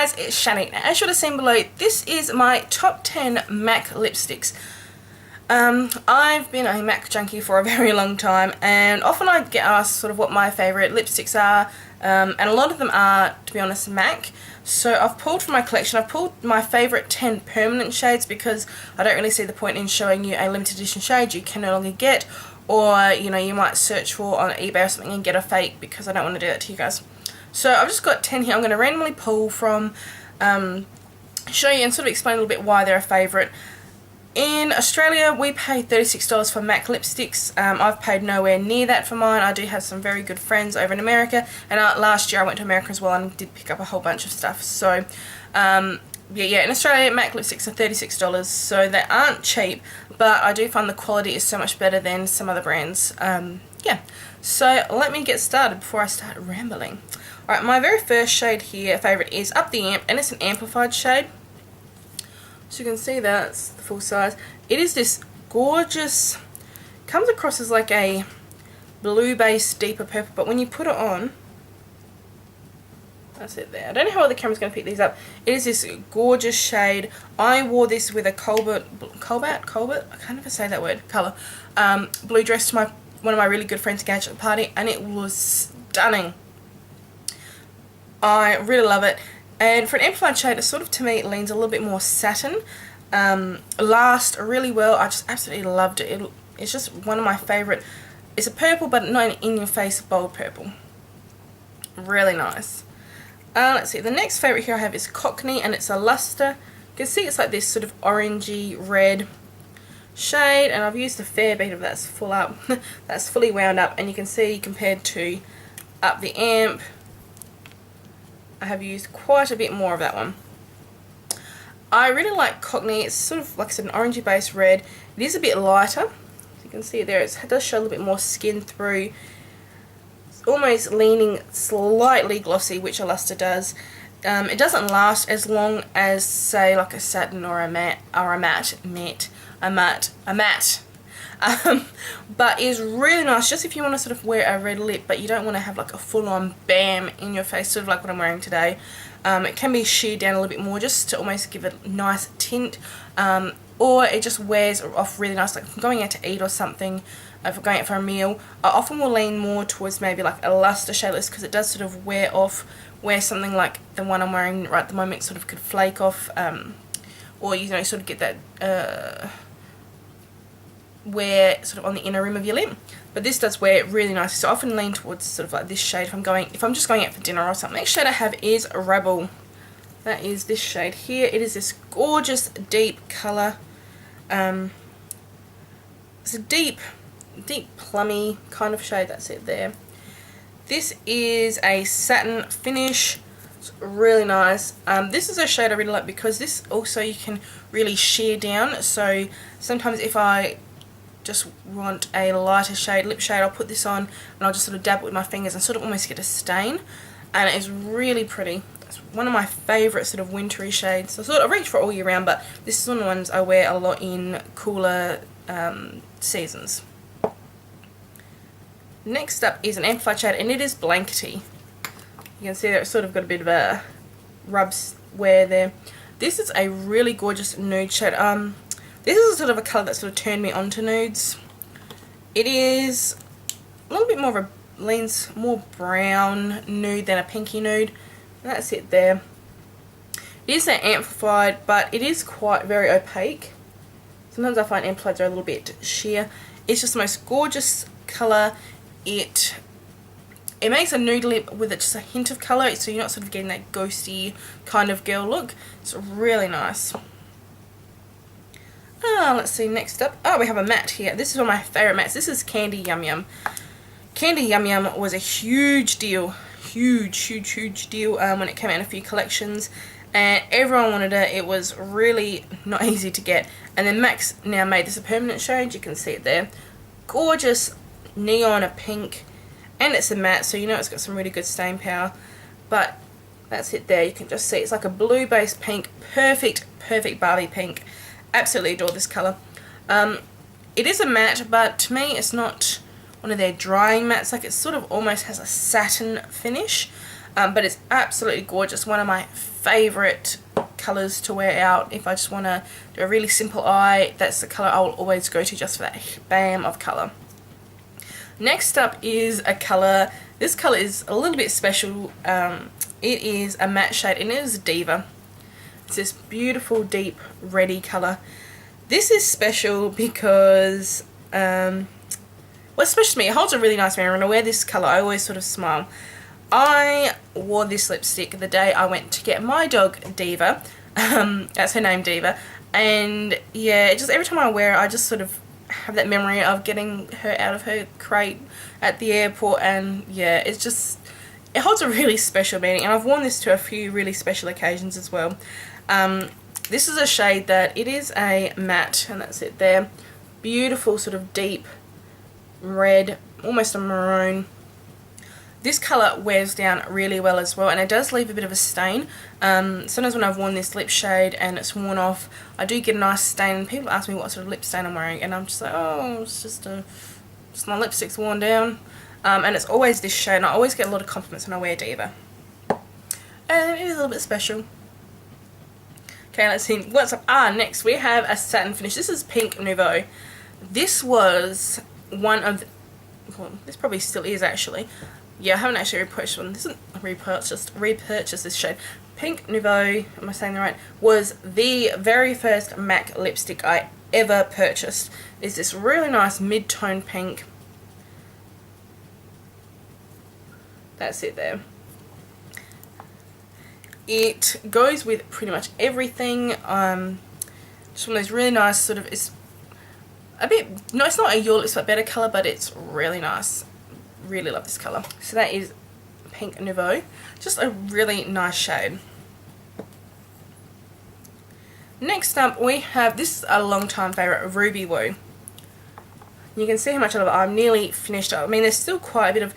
guys, it's Shani. Now, as you would have seen below, this is my top 10 MAC lipsticks. I've been a MAC junkie for a very long time, and often I get asked sort of what my favourite lipsticks are, and a lot of them are, to be honest, MAC. So I've pulled from my collection, I've pulled my favourite 10 permanent shades because I don't really see the point in showing you a limited edition shade you can no longer get, or you know, you might search for on eBay or something and get a fake, because I don't want to do that to you guys. So I've just got 10 here. I'm going to randomly pull from, show you and sort of explain a little bit why they're a favourite. In Australia, we paid $36 for MAC lipsticks. I've paid nowhere near that for mine. I do have some very good friends over in America, and last year I went to America as well and did pick up a whole bunch of stuff. So, yeah, in Australia, MAC lipsticks are $36, so they aren't cheap, but I do find the quality is so much better than some other brands. Yeah, so let me get started before I start rambling. Alright, my very first shade here, favourite, is Up the Amp, and it's an amplified shade. So you can see that's the full size. It is this gorgeous, comes across as like a blue based deeper purple, but when you put it on, that's it there. I don't know how well the camera's going to pick these up. It is this gorgeous shade. I wore this with a Colbert, I can't ever say that word, colour, blue dress to one of my really good friends' engagement party, and it was stunning. I really love it. And for an amplified shade, it sort of, to me, it leans a little bit more satin. Lasts really well. I just absolutely loved it. It's just one of my favourite. It's a purple, but not an in-your-face bold purple. Really nice. Let's see. The next favourite here I have is Cockney, and it's a luster. You can see it's like this sort of orangey red shade, and I've used a fair bit of that's full up. That's fully wound up, and you can see compared to Up the Amp, I have used quite a bit more of that one. I really like Cockney. It's sort of, like I said, an orangey based red. It is a bit lighter. As you can see there, it does show a little bit more skin through. It's almost leaning slightly glossy, which a luster does. It doesn't last as long as, say, like a satin or a matte, but is really nice just if you want to sort of wear a red lip but you don't want to have like a full-on bam in your face, sort of like what I'm wearing today. It can be sheared down a little bit more just to almost give it a nice tint, or it just wears off really nice. Like if I'm going out to eat or something, if I'm going out for a meal, I often will lean more towards maybe like a luster shadeless, because it does sort of wear off, where something like the one I'm wearing right at the moment sort of could flake off, or you know, sort of get that wear sort of on the inner rim of your lip. But this does wear really nice, so I often lean towards sort of like this shade if I'm just going out for dinner or something. Next shade I have is Rebel. That is this shade here. It is this gorgeous deep colour. It's a deep plummy kind of shade. That's it there. This is a satin finish. It's really nice. This is a shade I really like because this also you can really shear down. So sometimes if I just want a lighter shade, lip shade, I'll put this on and I'll just sort of dab it with my fingers and sort of almost get a stain, and it is really pretty. It's one of my favourite sort of wintry shades. So sort of reach for all year round, but this is one of the ones I wear a lot in cooler seasons. Next up is an amplified shade, and it is Blankety. You can see that it's sort of got a bit of a rub wear there. This is a really gorgeous nude shade. This is sort of a colour that sort of turned me on to nudes. It is a little bit more of a, leans more brown nude than a pinky nude. And that's it there. It is an amplified, but it is quite very opaque. Sometimes I find amplifieds are a little bit sheer. It's just the most gorgeous colour. It makes a nude lip with just a hint of colour, so you're not sort of getting that ghosty kind of girl look. It's really nice. Let's see, next up, we have a matte here. This is one of my favourite mattes. This is Candy Yum Yum. Candy Yum Yum was a huge deal, huge deal when it came out in a few collections, and everyone wanted it. It was really not easy to get, and then MAC's now made this a permanent shade. You can see it there. Gorgeous neon pink, and it's a matte, so you know it's got some really good stain power, but that's it there. You can just see it's like a blue based pink, perfect Barbie pink. Absolutely adore this colour. It is a matte, but to me it's not one of their drying mattes. Like it sort of almost has a satin finish. but it's absolutely gorgeous. One of my favourite colours to wear out. If I just want to do a really simple eye, that's the colour I will always go to, just for that bam of colour. Next up is a colour. This colour is a little bit special. It is a matte shade, and it is Diva. It's this beautiful deep reddy colour. This is special because, well, it's special to me. It holds a really nice memory. When I wear this colour, I always sort of smile. I wore this lipstick the day I went to get my dog Diva. That's her name, Diva. And yeah, just every time I wear it, I just sort of have that memory of getting her out of her crate at the airport. And yeah, it's just, it holds a really special meaning. And I've worn this to a few really special occasions as well. This is a shade that, it is a matte, and that's it there. Beautiful sort of deep red, almost a maroon. This colour wears down really well as well, and it does leave a bit of a stain. Sometimes when I've worn this lip shade and it's worn off, I do get a nice stain, and people ask me what sort of lip stain I'm wearing, and I'm just like, oh, it's just my lipstick's worn down. And it's always this shade, and I always get a lot of compliments when I wear Diva. And it is a little bit special. Okay, let's see what's up. Next we have a satin finish. This is Pink Nouveau. This was one of, well, this probably still is actually. Yeah, I haven't actually repurchased one. This isn't repurchased this shade. Pink Nouveau, am I saying that right, was the very first MAC lipstick I ever purchased. It's this really nice mid-tone pink. That's it there. It goes with pretty much everything. Just one of those really nice sort of, it's a bit, no, it's not a Your Lips But Better colour, but it's really nice. Really love this colour. So that is Pink Nouveau. Just a really nice shade. Next up we have, this is a long time favourite, Ruby Woo. You can see how much I love it. I'm nearly finished up. I mean, there's still quite a bit of,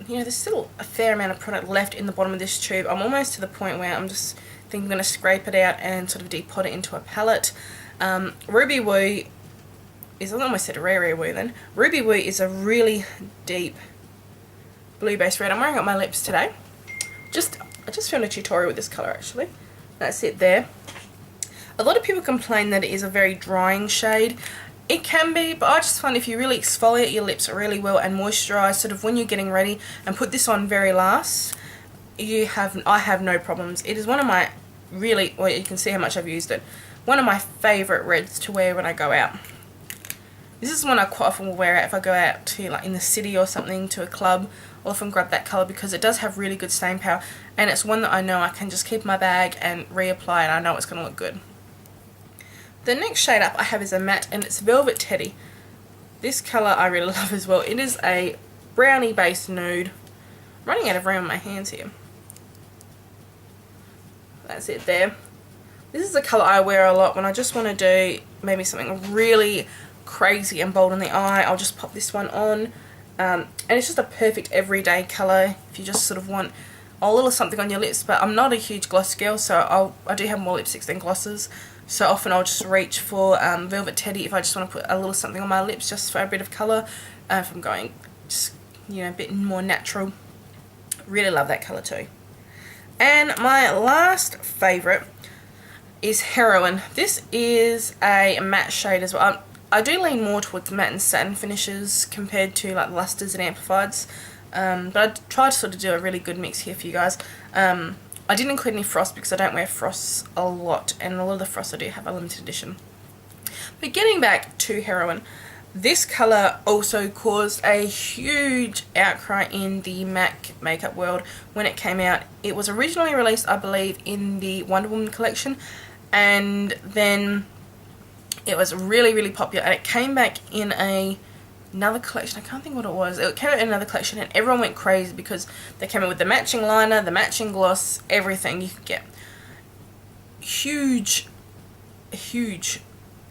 you know, there's still a fair amount of product left in the bottom of this tube. I'm almost to the point where I'm just thinking I'm going to scrape it out and sort of depot it into a palette. Ruby Woo is, I almost said Rare Woo then. Ruby Woo is a really deep blue base red. I'm wearing it on my lips today. I just filmed a tutorial with this colour actually. That's it there. A lot of people complain that it is a very drying shade. It can be, but I just find if you really exfoliate your lips really well and moisturise sort of when you're getting ready and put this on very last, I have no problems. It is one of my really, well, you can see how much I've used it, one of my favourite reds to wear when I go out. This is one I quite often will wear out if I go out to, like, in the city or something, to a club. I'll often grab that colour because it does have really good stain power, and it's one that I know I can just keep in my bag and reapply, and I know it's going to look good. The next shade up I have is a matte, and it's Velvet Teddy. This colour I really love as well. It is a brownie based nude. I'm running out of room on my hands here. That's it there. This is a colour I wear a lot when I just want to do maybe something really crazy and bold in the eye. I'll just pop this one on, and it's just a perfect everyday colour if you just sort of want a little something on your lips. But I'm not a huge gloss girl, so I do have more lipsticks than glosses, so often I'll just reach for Velvet Teddy if I just want to put a little something on my lips just for a bit of colour, if I'm going just, you know, a bit more natural. Really love that colour too. And my last favourite is Heroin. This is a matte shade as well. I do lean more towards matte and satin finishes compared to like lusters and amplifieds, but I tried to sort of do a really good mix here for you guys. I didn't include any frost because I don't wear frosts a lot, and a lot of the frosts I do have a limited edition. But getting back to Heroin, this colour also caused a huge outcry in the MAC makeup world when it came out. It was originally released, I believe, in the Wonder Woman collection, and then it was really, really popular, and it came back in another collection. I can't think what it was. It came out in another collection, and everyone went crazy because they came in with the matching liner, the matching gloss, everything you could get. Huge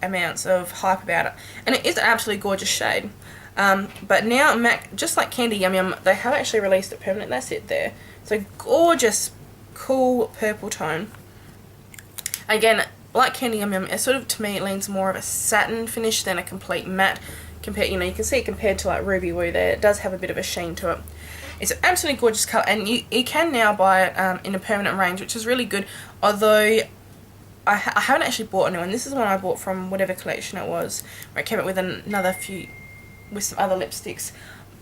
amounts of hype about it, and it is an absolutely gorgeous shade. But now MAC, just like Candy Yum Yum, they have actually released it permanent. That's it there. It's a gorgeous, cool purple tone. Again, like Candy Yum Yum, it sort of, to me, it leans more of a satin finish than a complete matte. You know, you can see it compared to like Ruby Woo there, it does have a bit of a sheen to it. It's an absolutely gorgeous colour, and you can now buy it in a permanent range, which is really good. Although I haven't actually bought a new one. This is the one I bought from whatever collection it was, where it came up with another few, with some other lipsticks.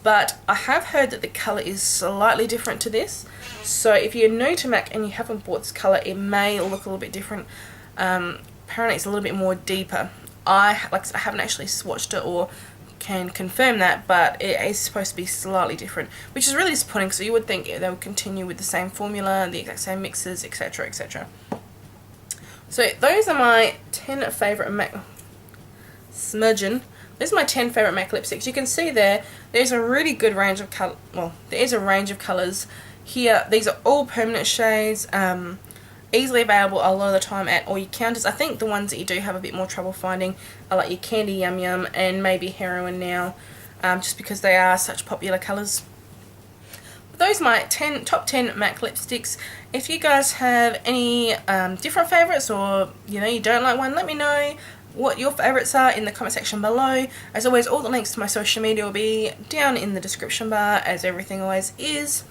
But I have heard that the colour is slightly different to this. So if you're new to MAC and you haven't bought this colour, it may look a little bit different. Apparently it's a little bit more deeper. I haven't actually swatched it or can confirm that, but it is supposed to be slightly different, which is really disappointing, because you would think they would continue with the same formula, the exact same mixes, etc, etc. So those are my 10 favourite MAC smudging. These are my 10 favourite MAC lipsticks. You can see there's a really good range of colour. Well, there is a range of colours here. These are all permanent shades, easily available a lot of the time at all your counters. I think the ones that you do have a bit more trouble finding are like your Candy Yum Yum and maybe Heroin now, just because they are such popular colours. Those are my top 10 MAC lipsticks. If you guys have any different favourites, or you don't like one, let me know what your favourites are in the comment section below. As always, all the links to my social media will be down in the description bar, as everything always is.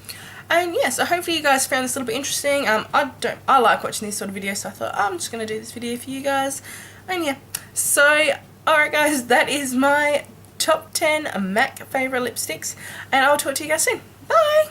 And yeah, so hopefully you guys found this a little bit interesting. I like watching these sort of videos, so I thought I'm just going to do this video for you guys. And yeah, so alright guys, that is my top 10 MAC favourite lipsticks, and I'll talk to you guys soon. Bye!